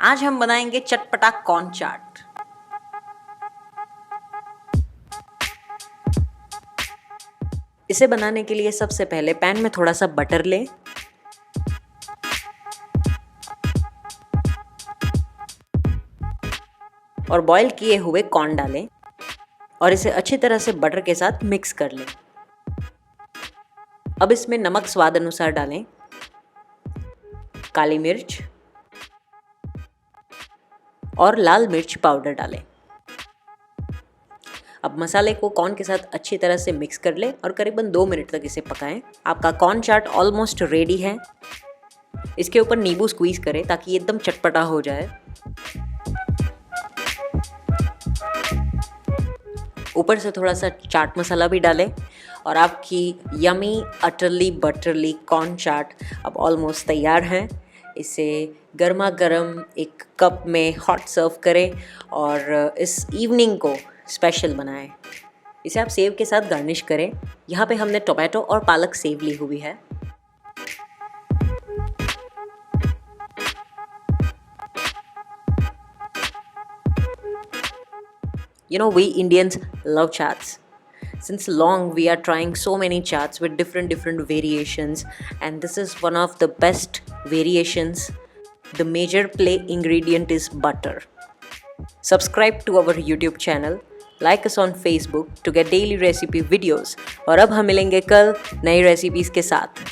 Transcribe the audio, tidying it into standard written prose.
आज हम बनाएंगे चटपटा कॉर्न चाट। इसे बनाने के लिए सबसे पहले पैन में थोड़ा सा बटर लें और बॉईल किए हुए कॉर्न डालें और इसे अच्छी तरह से बटर के साथ मिक्स कर लें। अब इसमें नमक स्वाद अनुसार डालें, काली मिर्च और लाल मिर्च पाउडर डालें। अब मसाले को कॉर्न के साथ अच्छी तरह से मिक्स कर लें और करीबन 2 मिनट तक इसे पकाएं। आपका कॉर्न चाट ऑलमोस्ट रेडी है। इसके ऊपर नींबू स्क्वीज करें ताकि ये एकदम चटपटा हो जाए। ऊपर से थोड़ा सा चाट मसाला भी डालें और आपकी यमी अटरली बटरली कॉर्न चाट अब ऑलमोस्ट तैयार है। इसे गर्मा गर्म एक कप में हॉट सर्व करें और इस इवनिंग को स्पेशल बनाएं। इसे आप सेव के साथ गार्निश करें। यहाँ पे हमने टोमेटो और पालक सेव ली हुई है। You know, we Indians love chats. Since long, we are trying so many chats with different variations, and this is one of the best variations. The major play ingredient is butter. Subscribe to our YouTube channel. Like us on Facebook to get daily recipe videos. और अब हम मिलेंगे कल नई recipes के साथ।